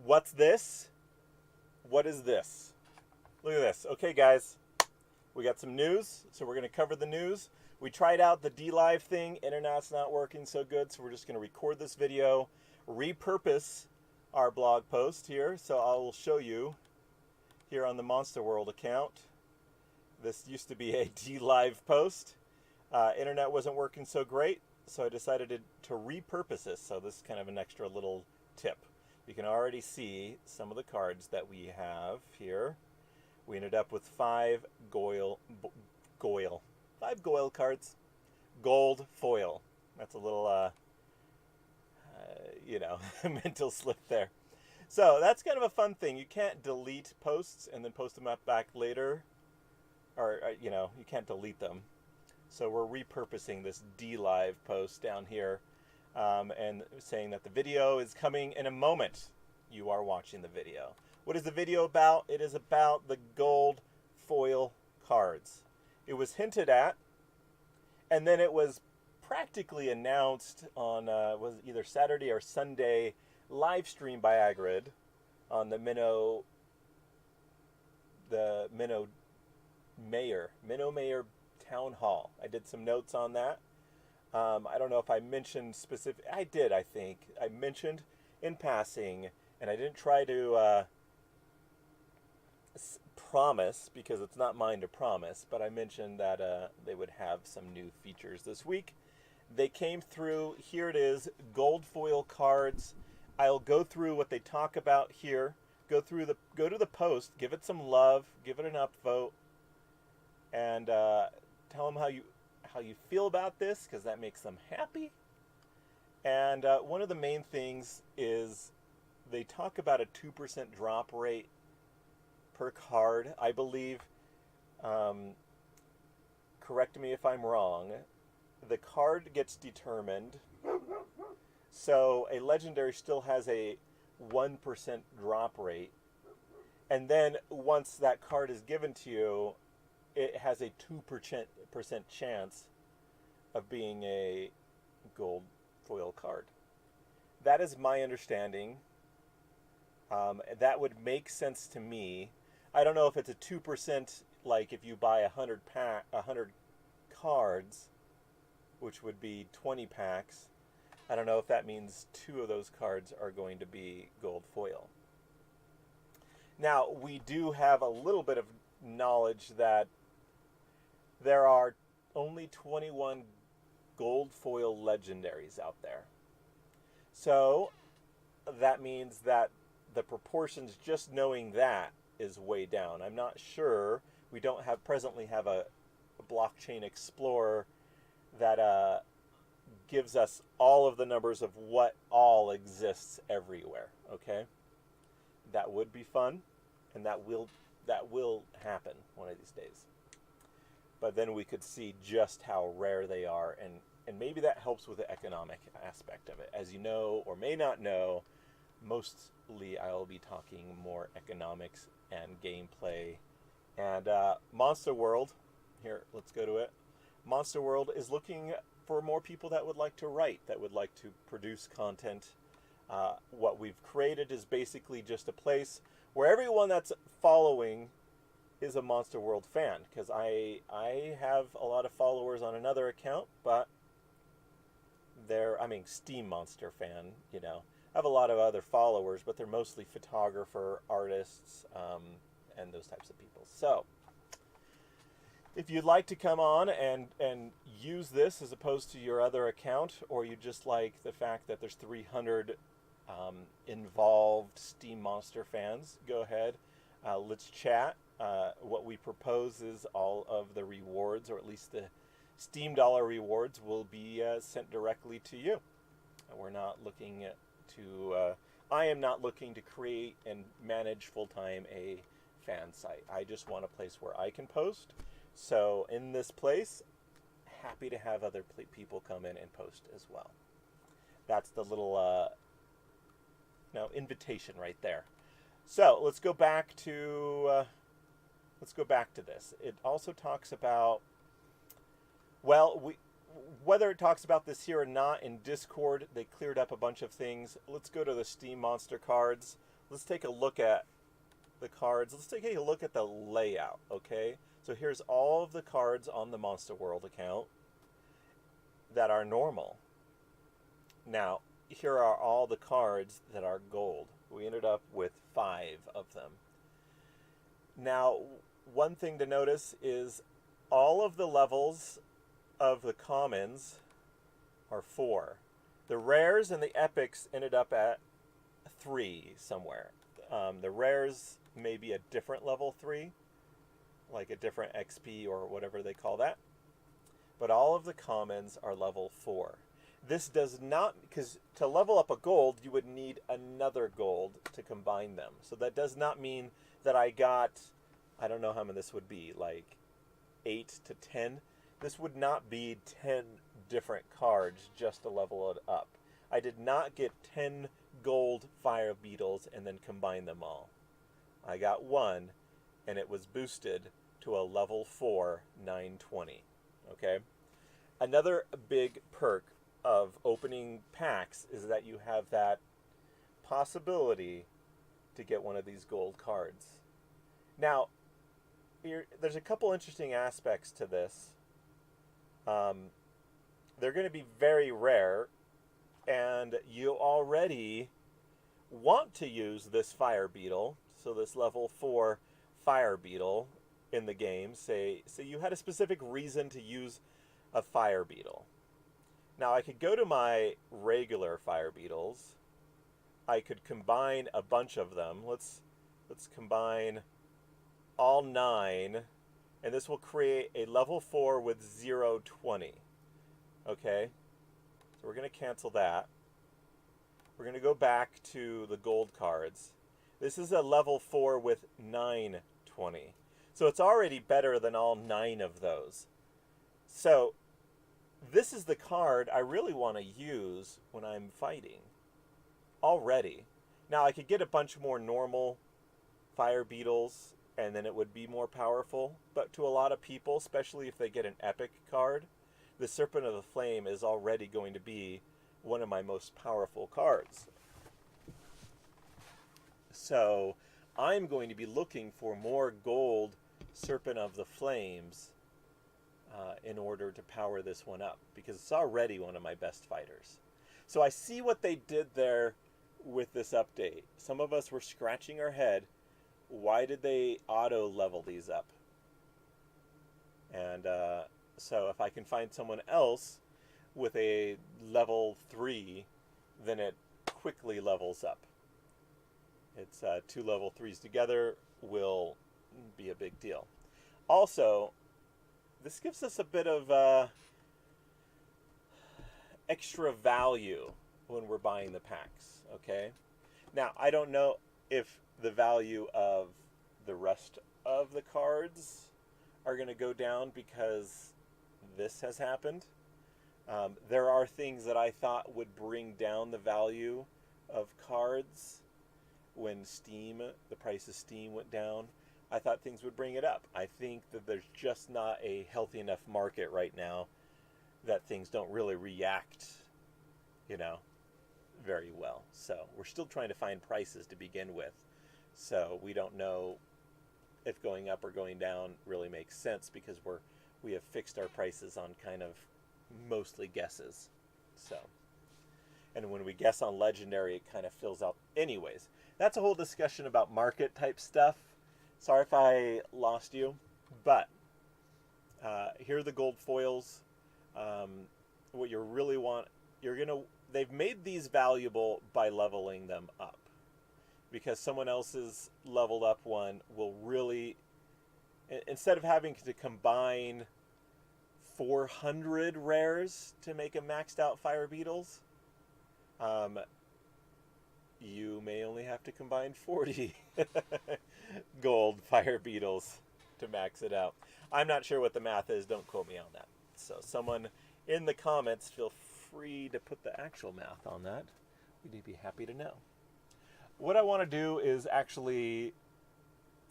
What's this? What is this? Look at this. Okay, guys, we got some news, so we're going to cover the news. We tried out the D-Live thing. Internet's not working so good, so we're just going to record this video, repurpose our blog post here. So I will show you here on the MonsterWorld account. This used to be a D-Live post. Internet wasn't working so great, so I decided to repurpose this. So this is kind of an extra little tip. You can already see some of the cards that we have here. We ended up with 5 Goyle cards. Gold foil. That's a little, mental slip there. So that's kind of a fun thing. You can't delete posts and then post them up back later. Or, you can't delete them. So we're repurposing this D-Live post down here and saying that the video is coming in a moment. You are watching the video. What is the video about? It is about the gold foil cards. It was hinted at, and then it was practically announced on was it either Saturday or Sunday live stream by Agrid on the Minnow Mayor Town Hall. I did some notes on that. I don't know if I mentioned specific. I did. I think I mentioned in passing, and I didn't try to promise because it's not mine to promise. But I mentioned that they would have some new features this week. They came through. Here it is, gold foil cards. I'll go through what they talk about here. Go to the post. Give it some love. Give it an upvote. And tell them how you feel about this, because that makes them happy. And one of the main things is they talk about a 2% drop rate per card. I believe, correct me if I'm wrong, the card gets determined. So a legendary still has a 1% drop rate. And then once that card is given to you, it has a 2% chance of being a gold foil card. That is my understanding. That would make sense to me. I don't know if it's a 2% like if you buy 100 cards, which would be 20 packs. I don't know if that means 2 of those cards are going to be gold foil. Now, we do have a little bit of knowledge that there are only 21 gold foil legendaries out there. So that means that the proportions, just knowing that, is way down. I'm not sure. We don't presently have a blockchain explorer that gives us all of the numbers of what all exists everywhere. Okay, that would be fun, and that will happen one of these days. But then we could see just how rare they are, and maybe that helps with the economic aspect of it. As you know or may not know, mostly I'll be talking more economics and gameplay. And MonsterWorld, here, let's go to it. MonsterWorld is looking for more people that would like to write, that would like to produce content. What we've created is basically just a place where everyone that's following is a MonsterWorld fan, because I have a lot of followers on another account, but Steam Monster fan, I have a lot of other followers, but they're mostly photographer, artists, and those types of people. So if you'd like to come on and use this as opposed to your other account, or you just like the fact that there's 300 involved Steam Monster fans, go ahead. Let's chat. What we propose is all of the rewards, or at least the Steam dollar rewards, will be sent directly to you. We're not looking to... I am not looking to create and manage full-time a fan site. I just want a place where I can post. So in this place, happy to have other people come in and post as well. That's the little invitation right there. So let's go back to this. It also talks about, whether it talks about this here or not, in Discord, they cleared up a bunch of things. Let's go to the Steam Monster cards. let's take a look at the cards. Let's take a look at the layout, okay? So here's all of the cards on the MonsterWorld account that are normal. Now, here are all the cards that are gold. We ended up with 5 of them. Now, one thing to notice is all of the levels of the commons are 4. The rares and the epics ended up at 3 somewhere. The rares may be a different level 3, like a different XP or whatever they call that. But all of the commons are level 4. This does not, because to level up a gold, you would need another gold to combine them. So that does not mean that I got, I don't know how many this would be, like 8 to 10. This would not be 10 different cards just to level it up. I did not get 10 gold fire beetles and then combine them all. I got 1, and it was boosted to a level 4 920. Okay? Another big perk of opening packs is that you have that possibility to get one of these gold cards. Now, there's a couple interesting aspects to this. They're going to be very rare, and you already want to use this fire beetle, so this level 4 fire beetle in the game. Say you had a specific reason to use a fire beetle. Now I could go to my regular fire beetles. I could combine a bunch of them. Let's combine all 9, and this will create a level 4 with 020. Okay, so we're going to cancel that. We're going to go back to the gold cards. This is a level 4 with 920. So it's already better than all 9 of those. So this is the card I really want to use when I'm fighting. Already. Now I could get a bunch more normal fire beetles and then it would be more powerful. But to a lot of people, especially if they get an epic card, the Serpent of the Flame is already going to be one of my most powerful cards. So I'm going to be looking for more gold Serpent of the Flames in order to power this one up, because it's already one of my best fighters. So I see what they did there with this update. Some of us were scratching our head, why did they auto level these up? And so if I can find someone else with a level 3, then it quickly levels up. It's 2 level 3s together will be a big deal. Also, this gives us a bit of extra value when we're buying the packs, okay? Now, I don't know if the value of the rest of the cards are going to go down because this has happened. There are things that I thought would bring down the value of cards when Steam, the price of Steam went down. I thought things would bring it up. I think that there's just not a healthy enough market right now that things don't really react, very well. So we're still trying to find prices to begin with. So we don't know if going up or going down really makes sense because we have fixed our prices on kind of mostly guesses. So, and when we guess on Legendary, it kind of fills out. Anyways, that's a whole discussion about market type stuff. Sorry if I lost you, but here are the gold foils. What you really want, they've made these valuable by leveling them up, because someone else's leveled up one will really, instead of having to combine 400 rares to make a maxed out fire beetles, you may only have to combine 40 gold fire beetles to max it out. I'm not sure what the math is. Don't quote me on that. So someone in the comments, feel free to put the actual math on that. We'd be happy to know. What I want to do is actually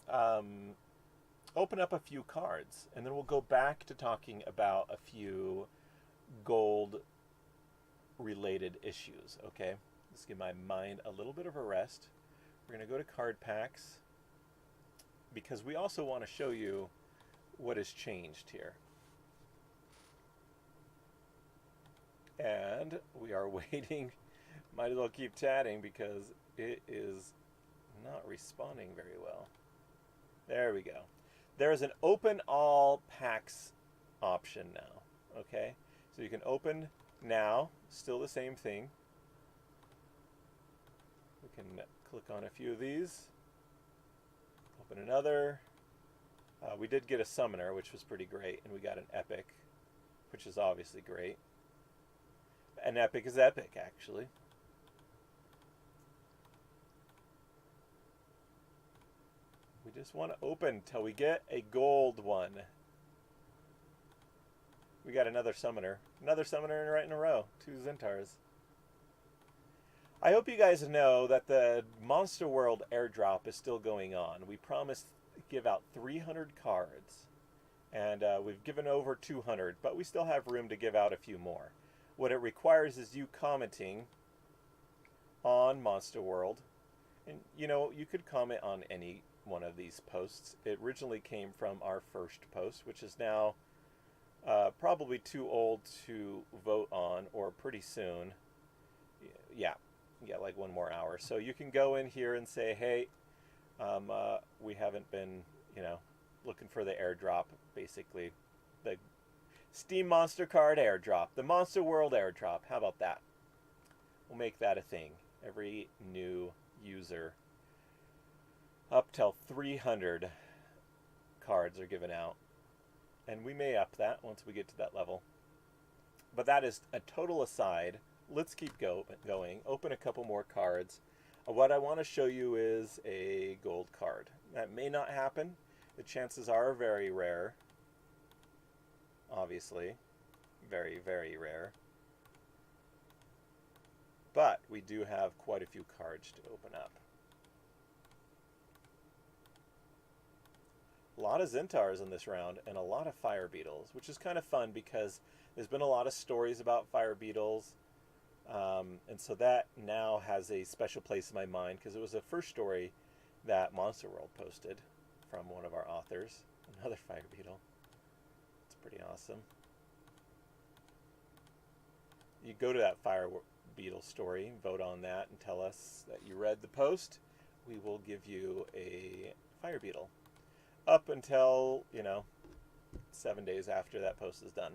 open up a few cards, and then we'll go back to talking about a few gold related issues, okay? Let's give my mind a little bit of a rest. We're going to go to card packs because we also want to show you what has changed here. And we are waiting. Might as well keep chatting because it is not responding very well. There we go. There's an open all packs option now. Okay, so you can open now, still the same thing. We can click on a few of these. Open another. We did get a summoner, which was pretty great, and we got an epic, which is obviously great. An epic is epic, actually. We just want to open till we get a gold one. We got another summoner. Another summoner right in a row. 2 Zentars. I hope you guys know that the MonsterWorld airdrop is still going on. We promised to give out 300 cards. And we've given over 200, but we still have room to give out a few more. What it requires is you commenting on MonsterWorld. And you know, you could comment on any one of these posts. It originally came from our first post, which is now probably too old to vote on, or pretty soon. Yeah, like 1 more hour. So you can go in here and say, hey, we haven't been, you know, looking for the airdrop, basically. The Steam Monster card airdrop. The MonsterWorld airdrop. How about that? We'll make that a thing. Every new user up till 300 cards are given out. And we may up that once we get to that level. But that is a total aside. Let's keep going. Open a couple more cards. What I want to show you is a gold card. That may not happen. The chances are very rare. Obviously. Very, very rare. But we do have quite a few cards to open up. A lot of Zentars in this round and a lot of fire beetles, which is kind of fun because there's been a lot of stories about fire beetles, and so that now has a special place in my mind because it was the first story that MonsterWorld posted from one of our authors. Another fire beetle. It's pretty awesome. You go to that fire beetle story, vote on that, and tell us that you read the post. We will give you a fire beetle. Up until, you know, 7 days after that post is done.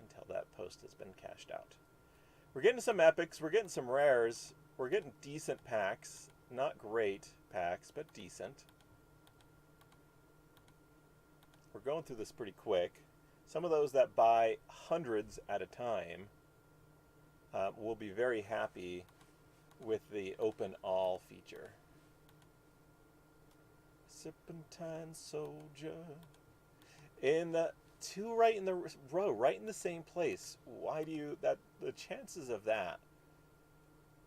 Until that post has been cashed out. We're getting some epics. We're getting some rares. We're getting decent packs. Not great packs, but decent. We're going through this pretty quick. Some of those that buy hundreds at a time will be very happy with the open all feature. Serpentine soldier. In the 2 right in the row, right in the same place. Why do you, the chances of that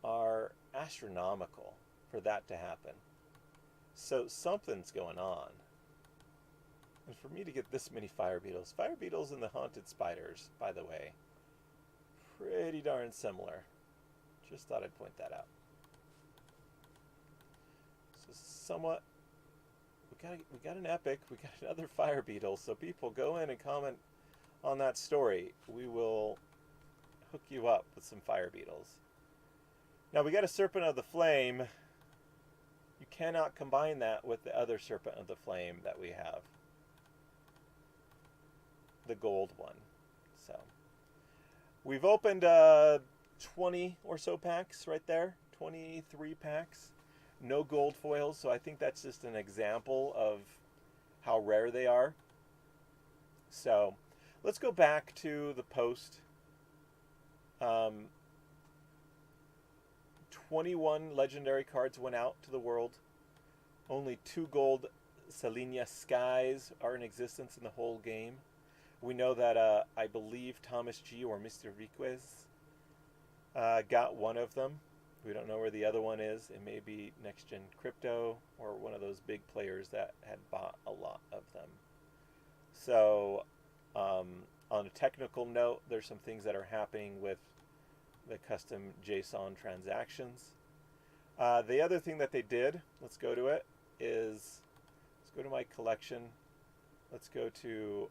are astronomical for that to happen. So something's going on. And for me to get this many fire beetles and the haunted spiders, by the way, pretty darn similar. Just thought I'd point that out. So somewhat. We got an epic. We got another fire beetle. So people go in and comment on that story. We will hook you up with some fire beetles. Now we got a Serpent of the Flame. You cannot combine that with the other Serpent of the Flame that we have. The gold one. So we've opened 20 or so packs right there. 23 packs. No gold foils, so I think that's just an example of how rare they are. So let's go back to the post. 21 legendary cards went out to the world. Only 2 gold Selenia Skies are in existence in the whole game. We know that I believe Thomas G or Mr. Riquez got one of them. We don't know where the other one is. It may be Next Gen Crypto or one of those big players that had bought a lot of them. So on a technical note, there's some things that are happening with the custom JSON transactions. The other thing that they did, let's go to it, is let's go to my collection. Let's go to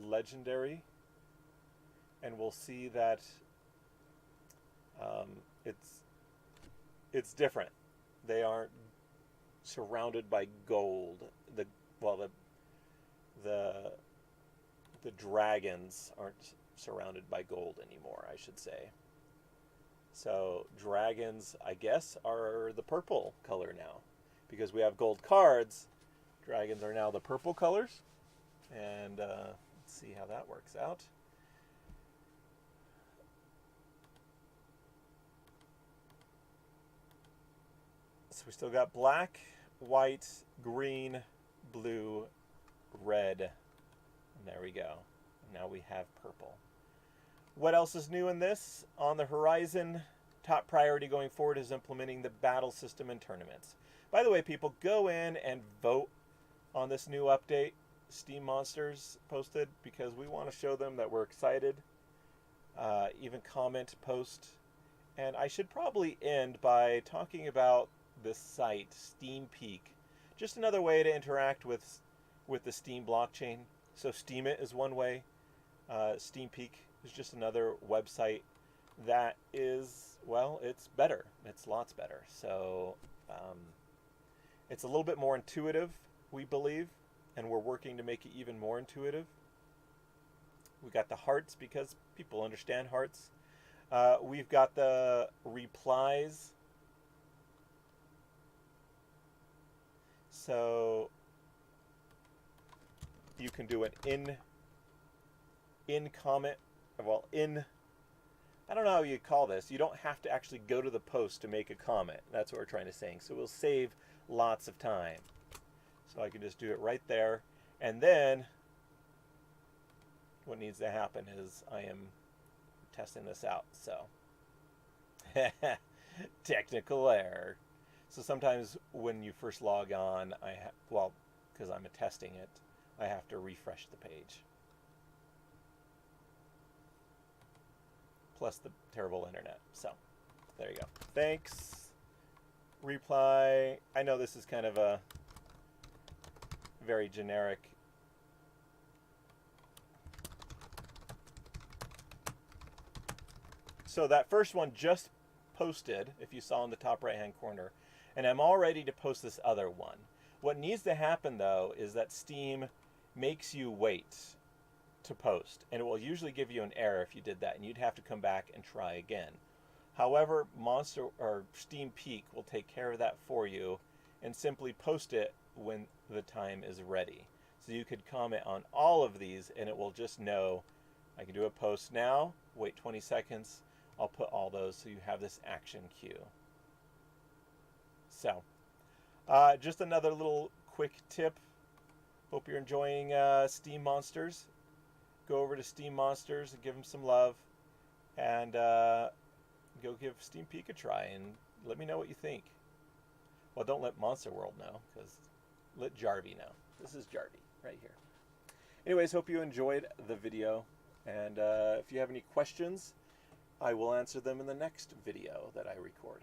Legendary, and we'll see that it's different. They aren't surrounded by gold. The dragons aren't surrounded by gold anymore, I should say. So dragons, I guess, are the purple color now, because we have gold cards. Dragons are now the purple colors, and let's see how that works out. So we still got black, white, green, blue, red, and there we go. Now we have purple. What else is new in this? On the horizon, top priority going forward is implementing the battle system in tournaments. By the way, people, go in and vote on this new update Steam Monsters posted, because we want to show them that we're excited. Even comment, post. And I should probably end by talking about this site, Steam Peak. Just another way to interact with the Steam blockchain. So Steam It is one way. Steam Peak is just another website that is, well, it's better. It's lots better. So it's a little bit more intuitive, we believe, and we're working to make it even more intuitive. We got the hearts because people understand hearts. We've got the replies. So you can do an in comment, well, I don't know how you call this. You don't have to actually go to the post to make a comment. That's what we're trying to say. So we'll save lots of time. So I can just do it right there. And then what needs to happen is I am testing this out. So technical error. So sometimes when you first log on, well, because I'm testing it, I have to refresh the page. Plus the terrible internet. So there you go. Thanks. Reply. I know this is kind of a very generic. So that first one just posted, if you saw in the top right hand corner, and I'm all ready to post this other one. What needs to happen though is that Steam makes you wait to post, and it will usually give you an error if you did that, and you'd have to come back and try again. However, Steam Peak will take care of that for you and simply post it when the time is ready. So you could comment on all of these and it will just know, I can do a post now, wait 20 seconds, I'll put all those so you have this action queue. So, just another little quick tip. Hope you're enjoying Steam Monsters. Go over to Steam Monsters and give them some love. And go give Steam Peak a try and let me know what you think. Well, don't let MonsterWorld know, because let JARVIE know. This is JARVIE right here. Anyways, hope you enjoyed the video. And if you have any questions, I will answer them in the next video that I record.